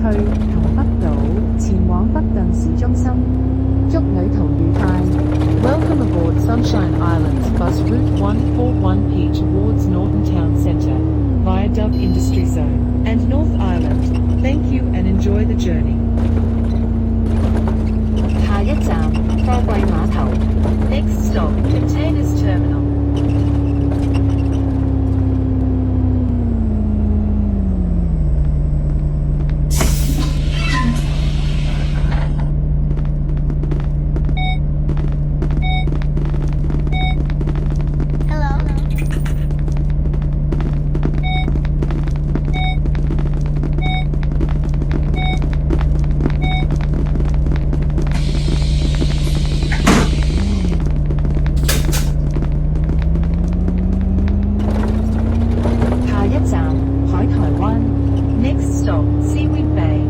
區同北島前往北頓市中心。祝旅途愉快。Welcome aboard Sunshine Islands Bus Route 141P towards Norton Town Centre, via Dove Industry Zone, and North Island. Thank you and enjoy the journey. 下一站貨櫃碼頭 Next stop Containers Terminal。Next stop, Seaweed Bay.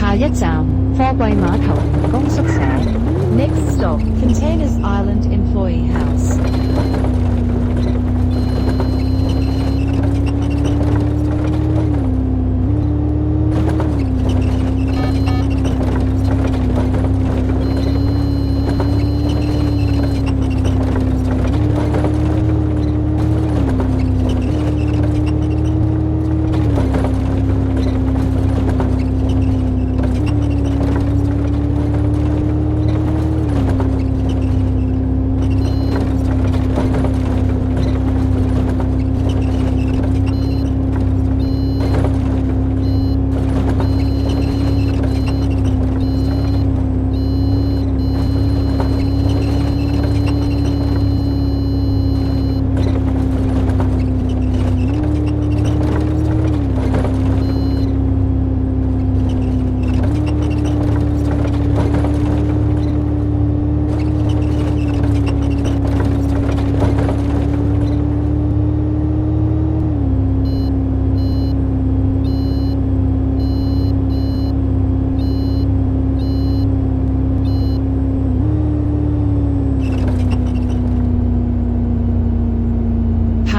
下一站貨櫃碼頭員工宿舍 Next stop Containers Island Employee House。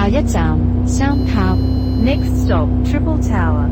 下一站三塔 Next stop Triple Tower。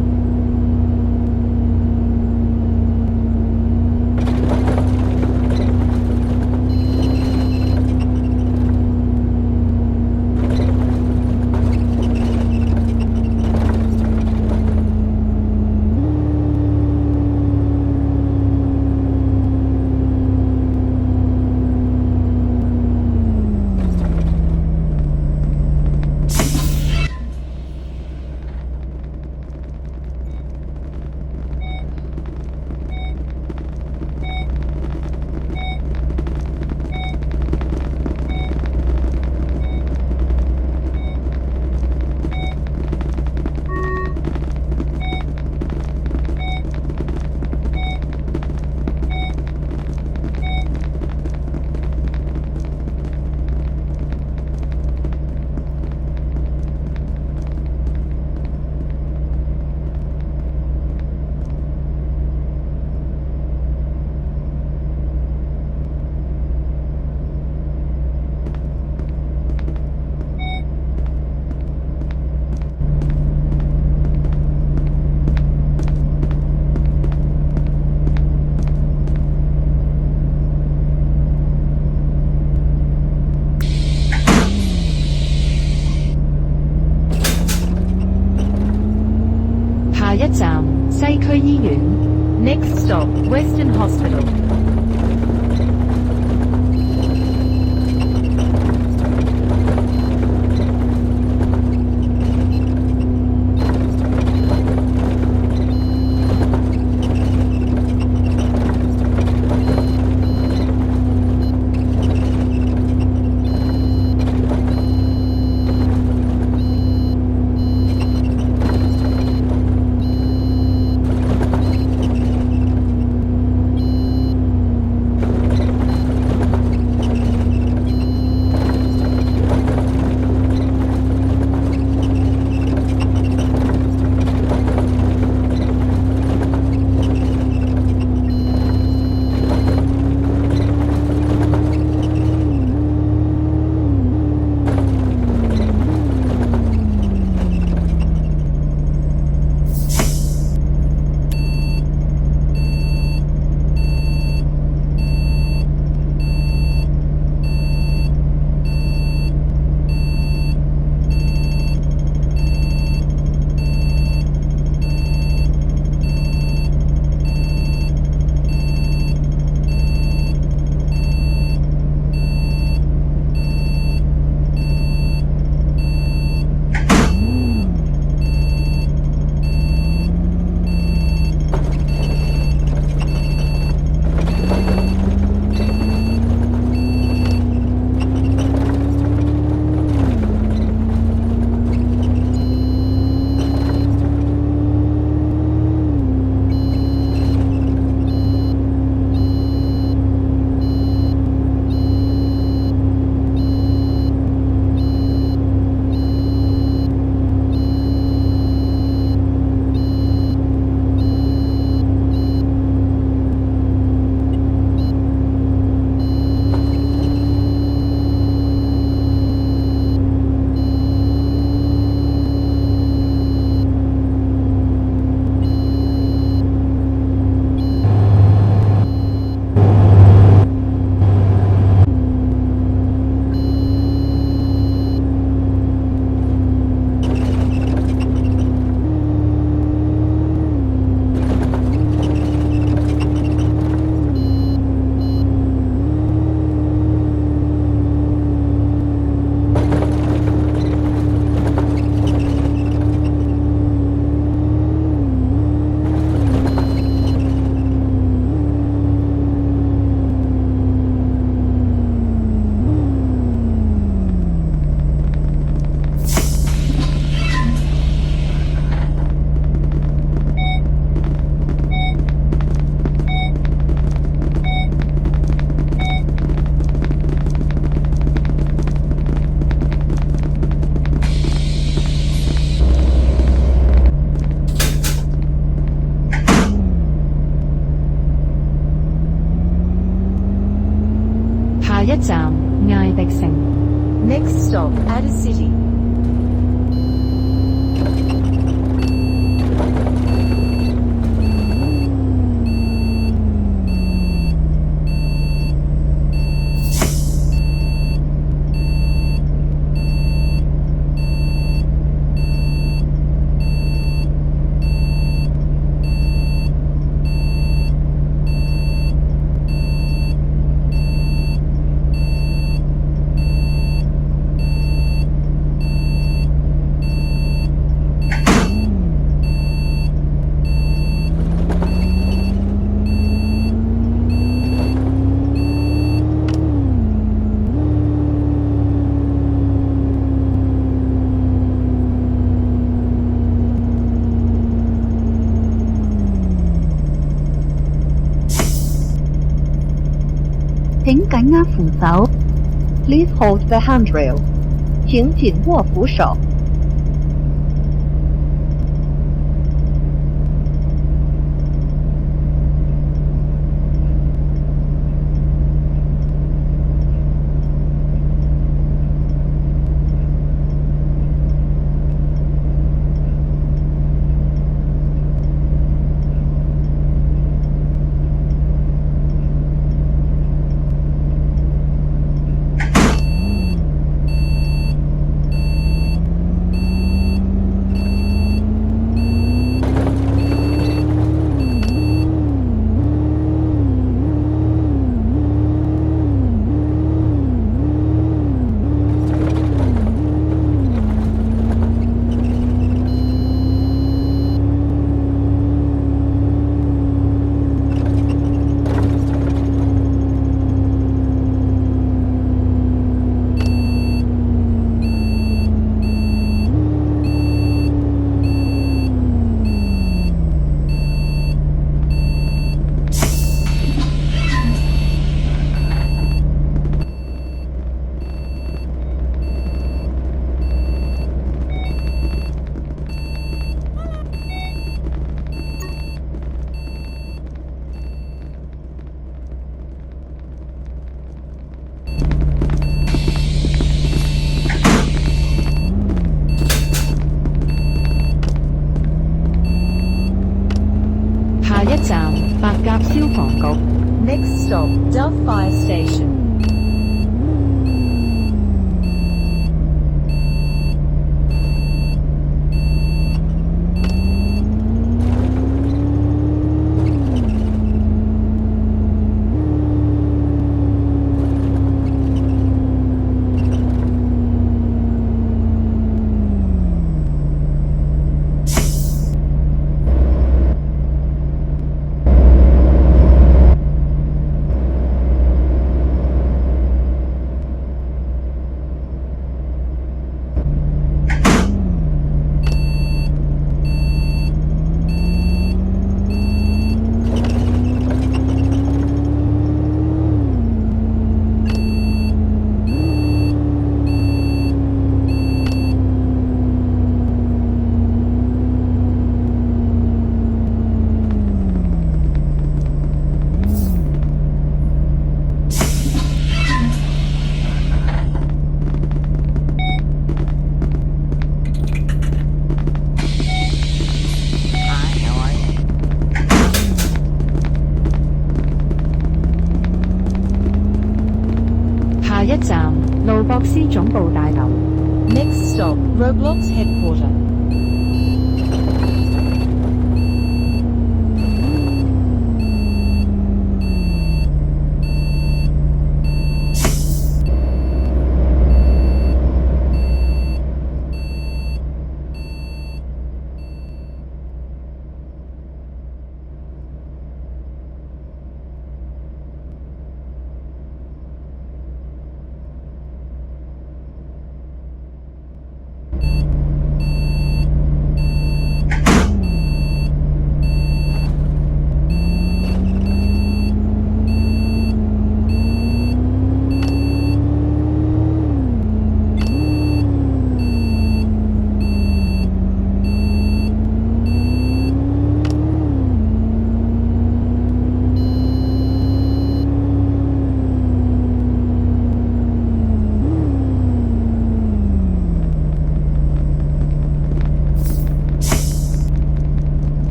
Next stop, Western Hospital. Next stop, Ada City. Please hold the handrail. 请紧握扶手。白鴿消防局。Next stop, Dove Fire Station. 下一站，路博斯總部大樓。Next stop, Roblox headquarter.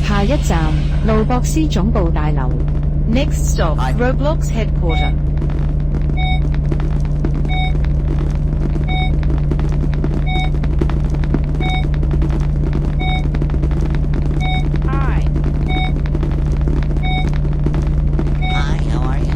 下一站，路博斯總部大樓。Next stop, Roblox headquarter. Hi. Hi, how are you?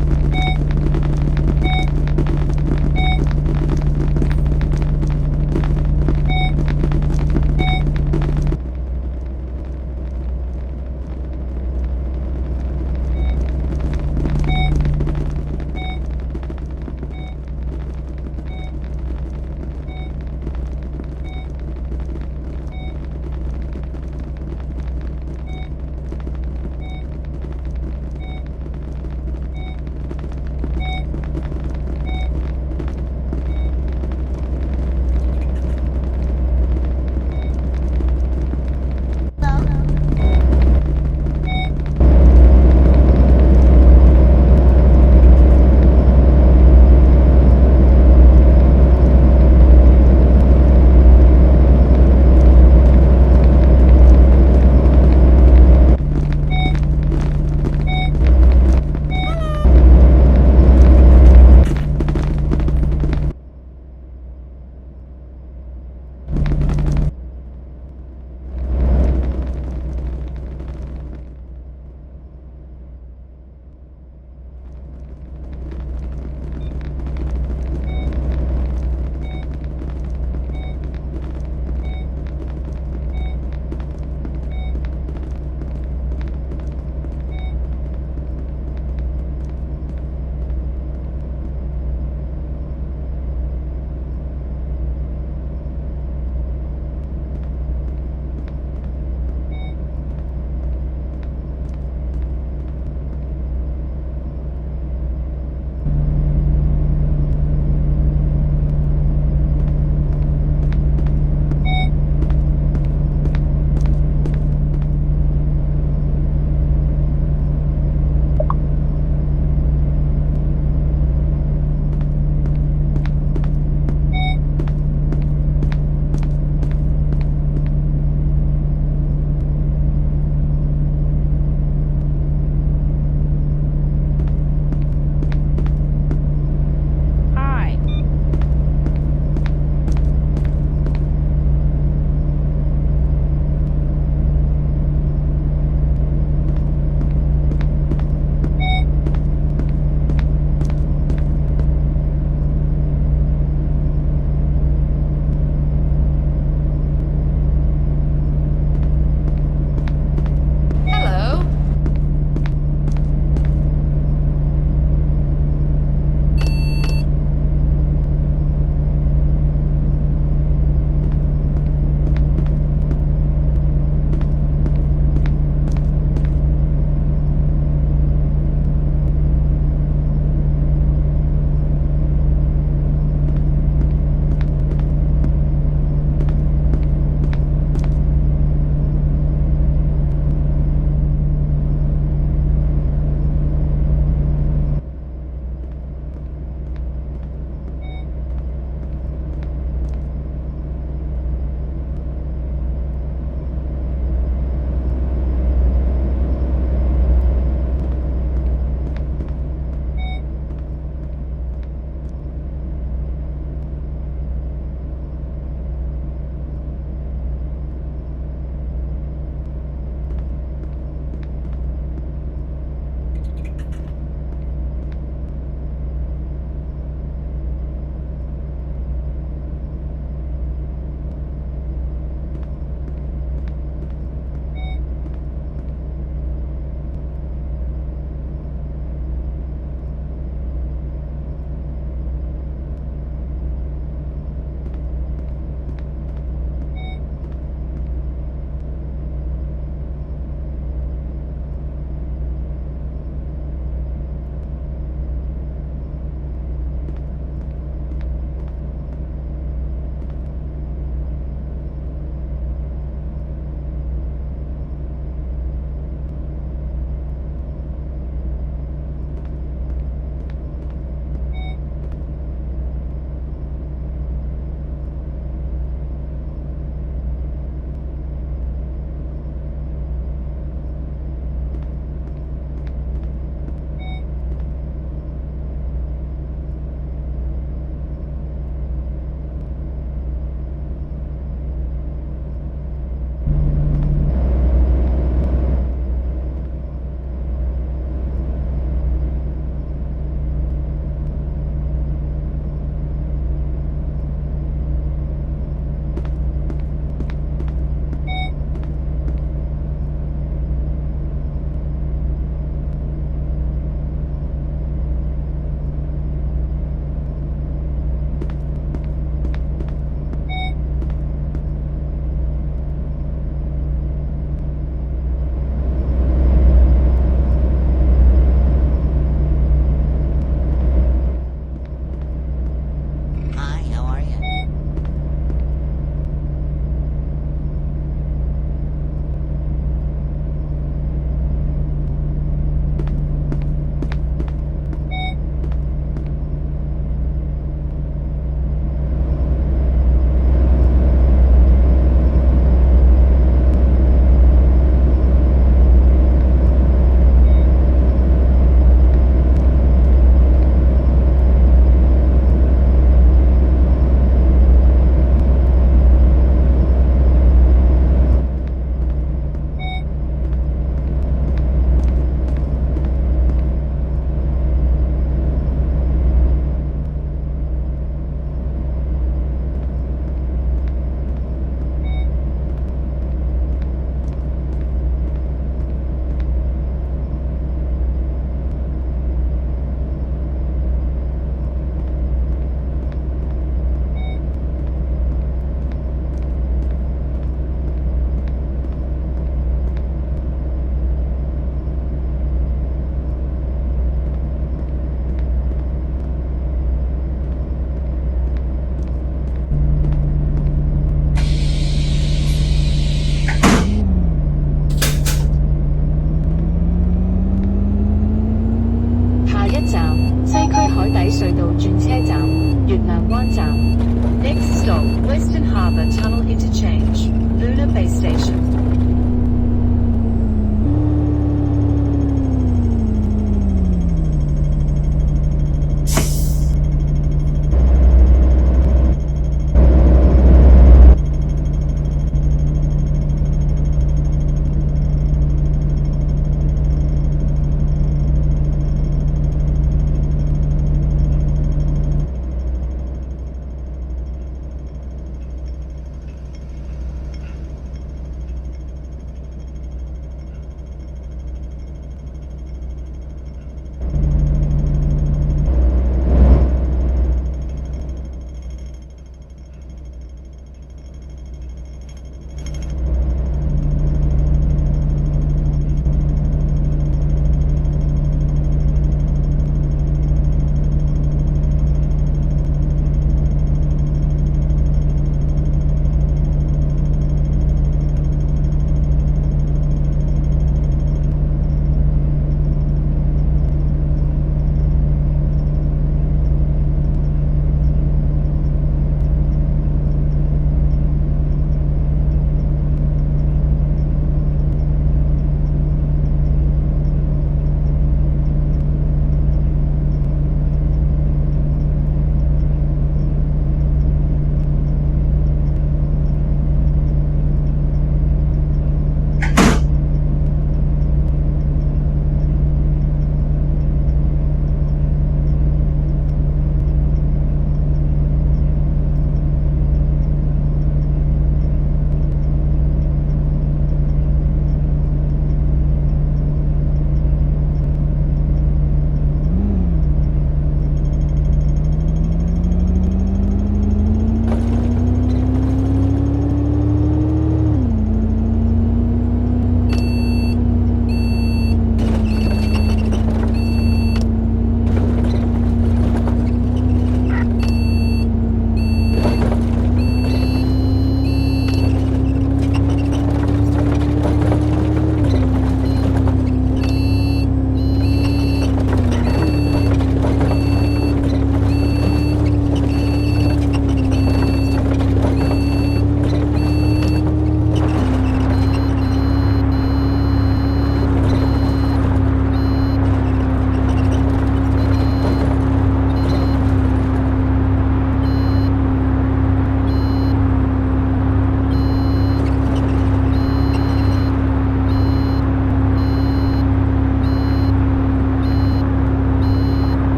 Interchange, Lunar Base Station.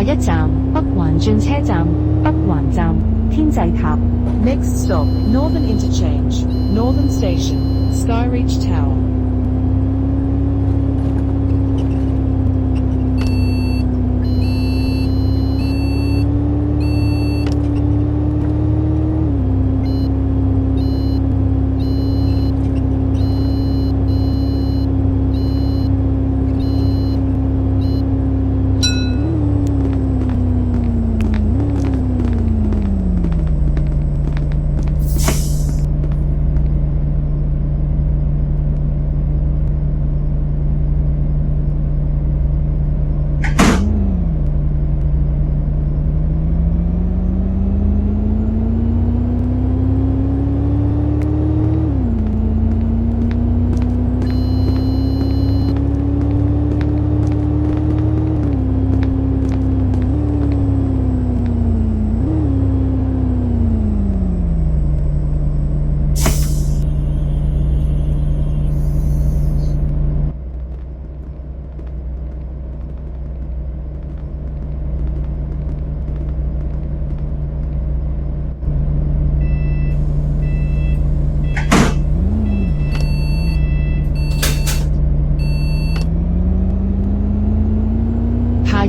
下一站北環轉車站，北環站，天際塔。Next stop, Northern Interchange, Northern Station, Skyreach Tower.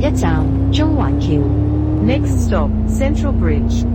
一站中環橋。Next stop, Central Bridge.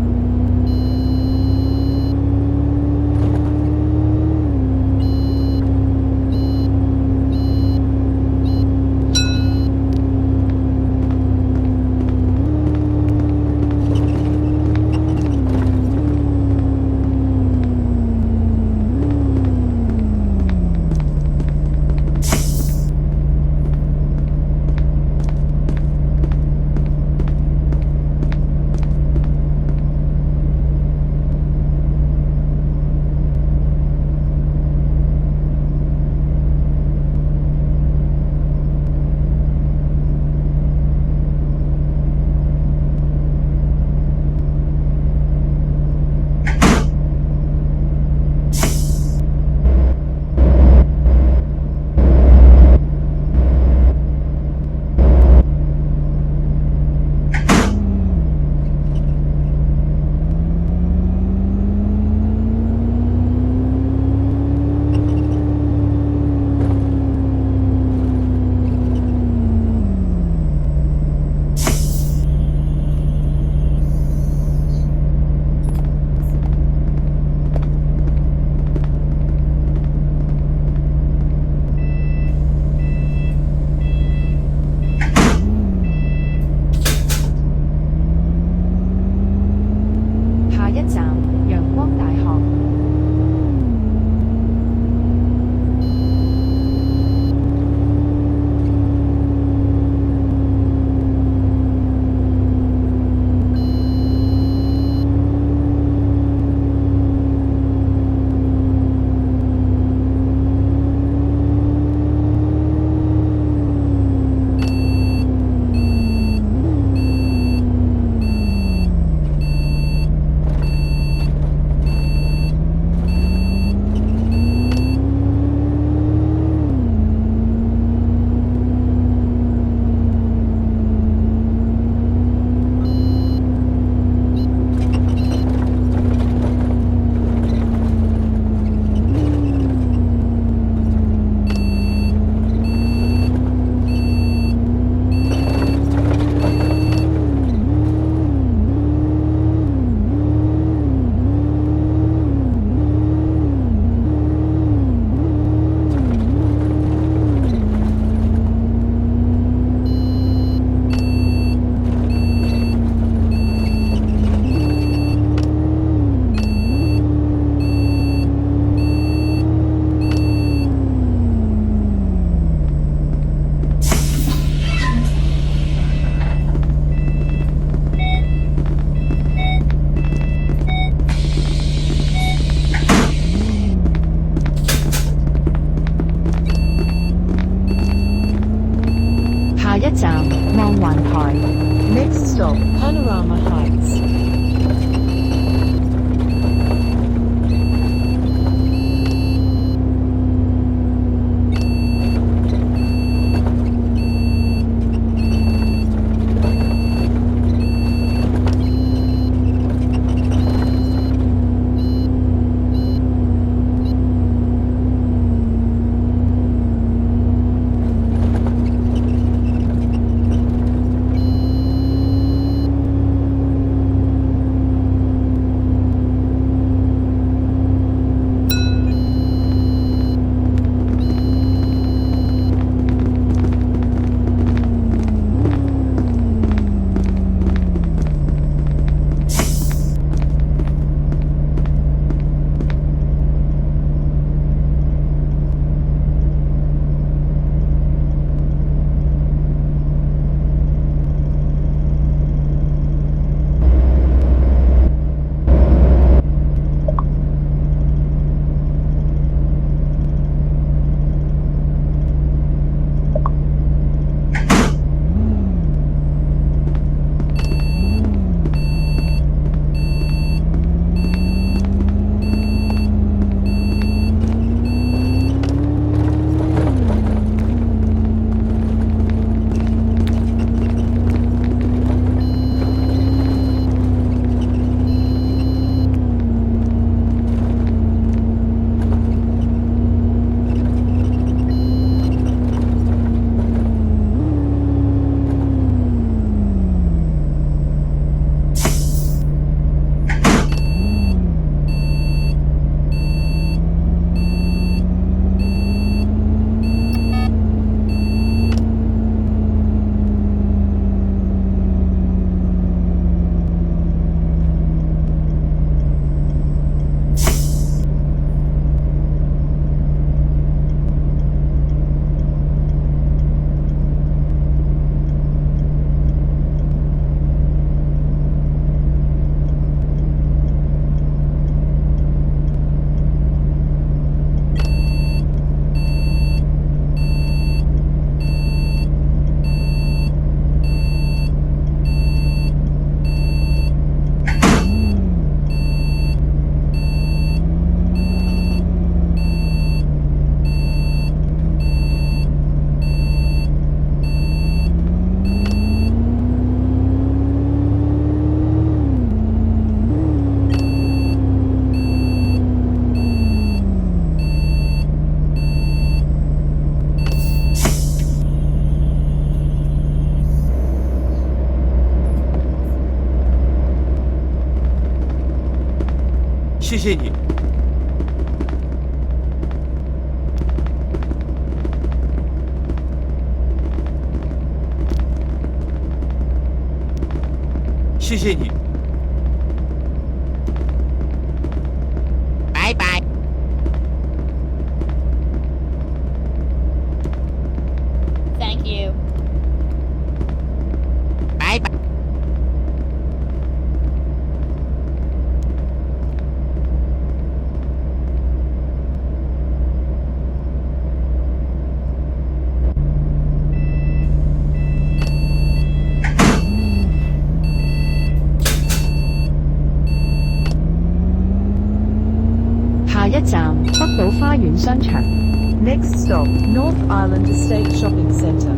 Next stop, Panorama Heights. 谢谢你。谢谢你。拜拜。Thank you. 拜拜。下一站北島花園商場。 Next stop, North Island Estate Shopping Centre.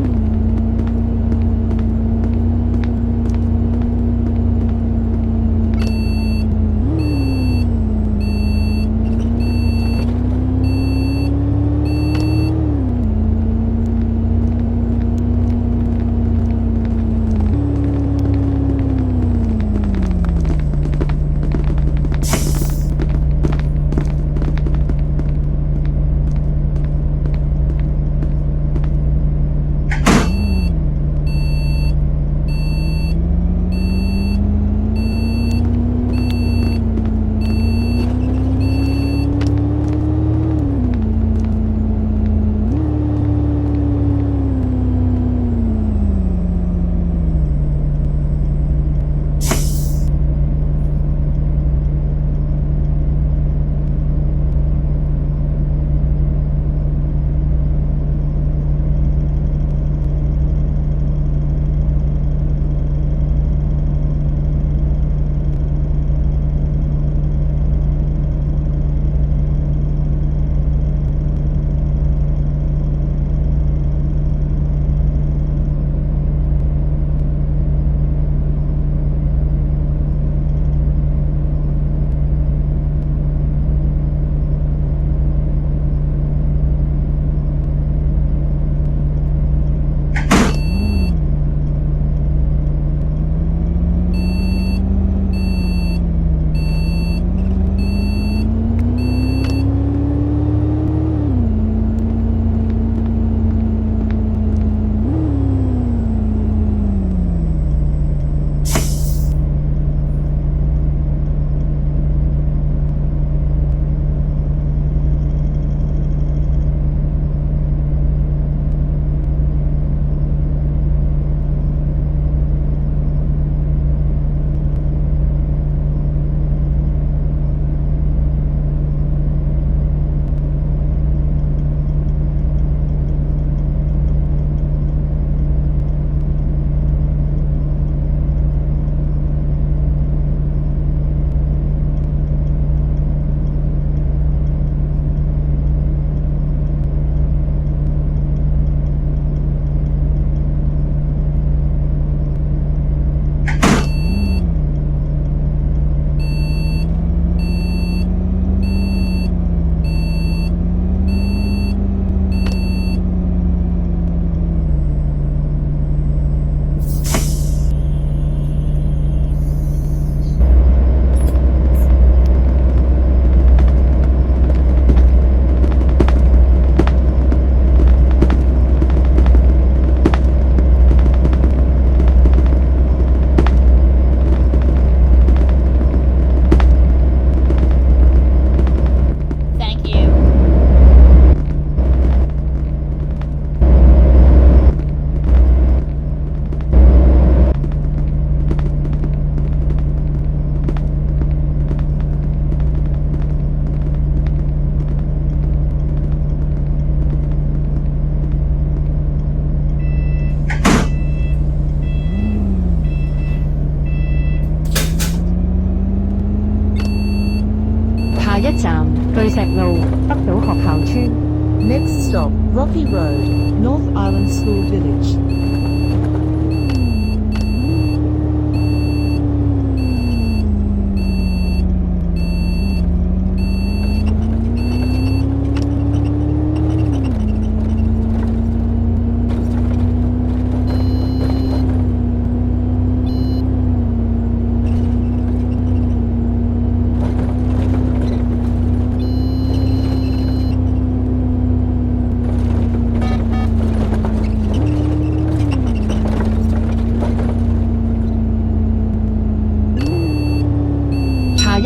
Next stop, Rocky Road, North Island School Village.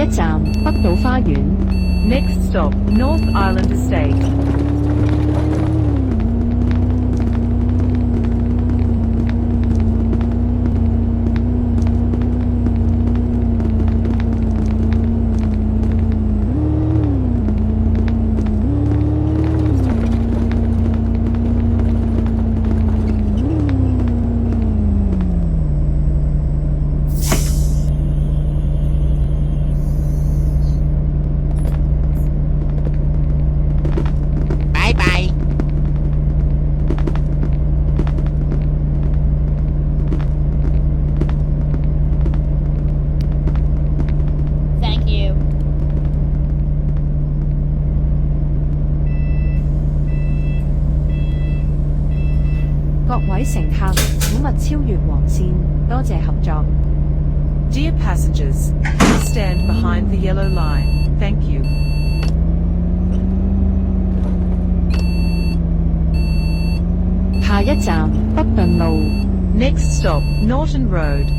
一站北島花園。Next stop, North Island Estate. Bye bye. Thank you. 各位乘客，請勿超越黃線，多謝合作。Dear passengers, please stand behind the yellow line. Thank you. 下一站北頓路。Next stop, Norton Road.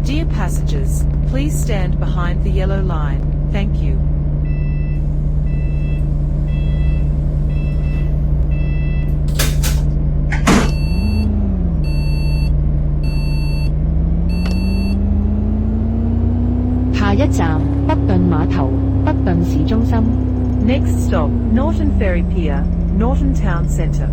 Dear passengers, please stand behind the yellow line. Thank you. 下一站北頓碼頭，北頓市中心。Next stop, Norton Ferry Pier, Norton Town Centre.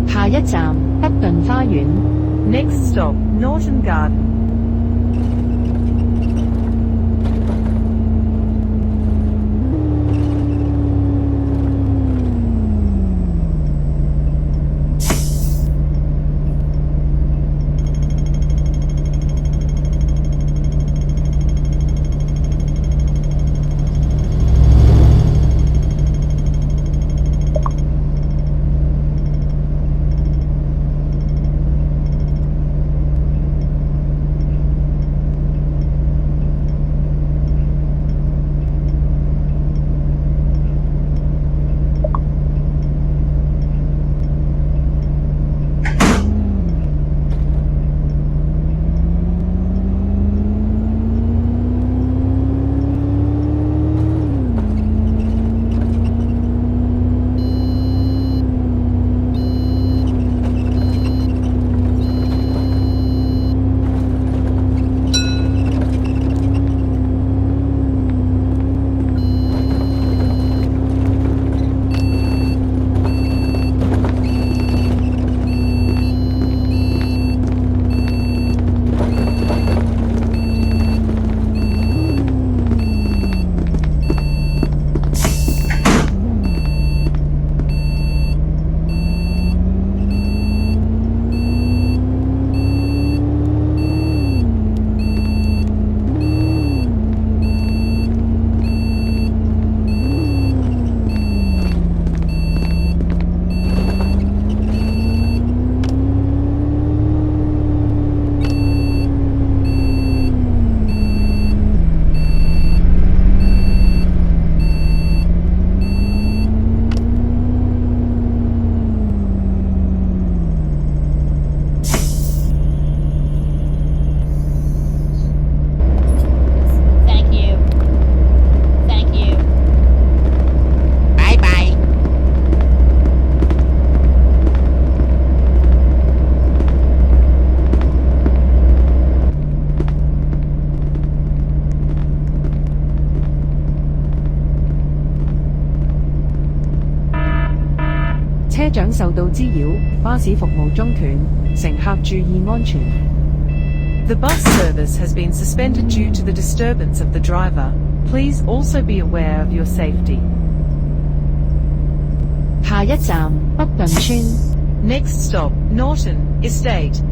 下一站北頓花園。Next stop, Norton Garden. 受到滋擾，巴士服務中斷，乘客注意安全。The bus service has been suspended due to the disturbance of the driver. Please also be aware of your safety. 下一站北頓村 Next stop, Norton Estate.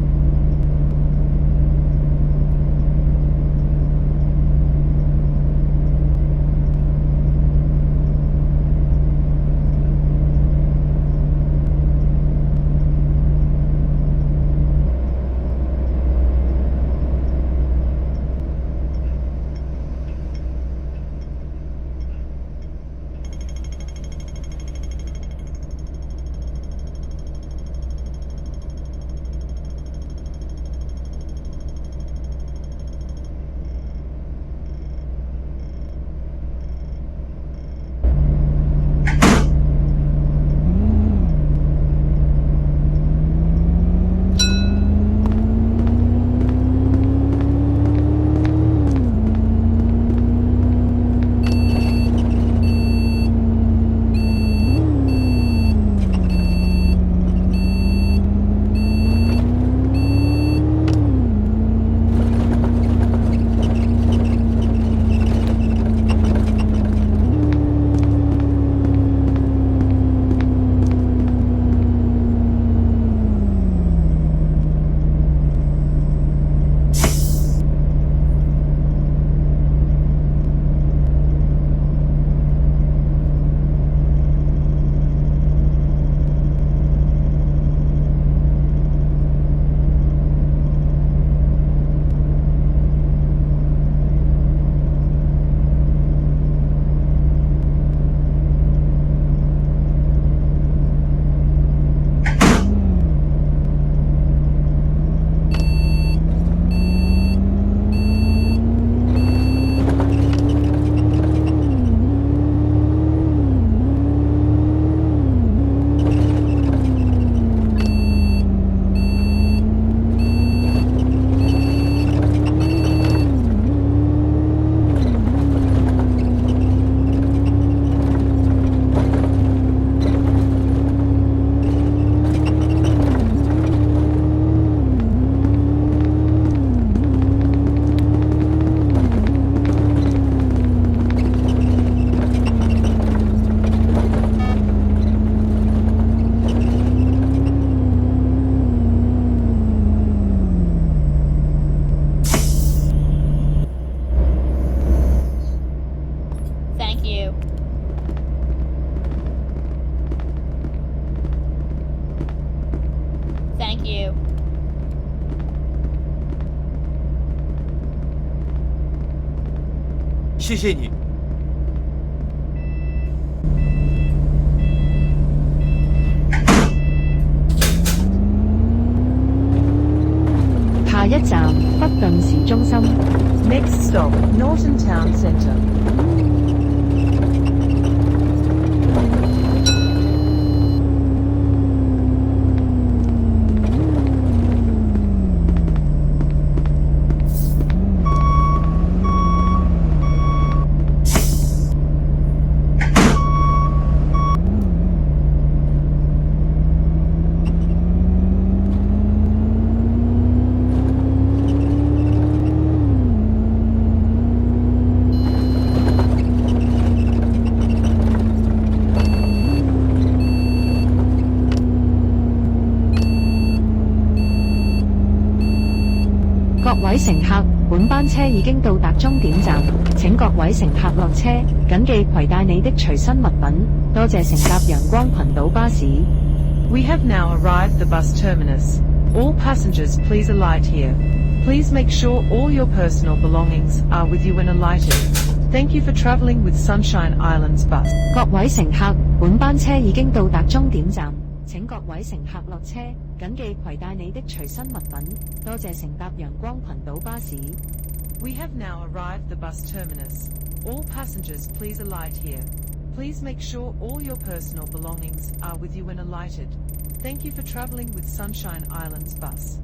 Thank you. Thank you. 谢谢你。下一站北頓市中心 Next stop, Norton Town Centre.各位乘客，本班車已經到達終點站，請各位乘客落車，謹記攜帶你的隨身物品。多謝乘搭陽光群島巴士。We have now arrived at the bus terminus. All passengers please alight here. Please make sure all your personal belongings are with you when alighted. Thank you for travelling with Sunshine Islands bus. 各位乘客，本班車已經到達終點站，請各位乘客落車，謹記攜帶你的隨身物品。多謝乘搭陽光群島巴士。We have now arrived at the bus terminus. All passengers please alight here. Please make sure all your personal belongings are with you when alighted. Thank you for travelling with Sunshine Islands bus.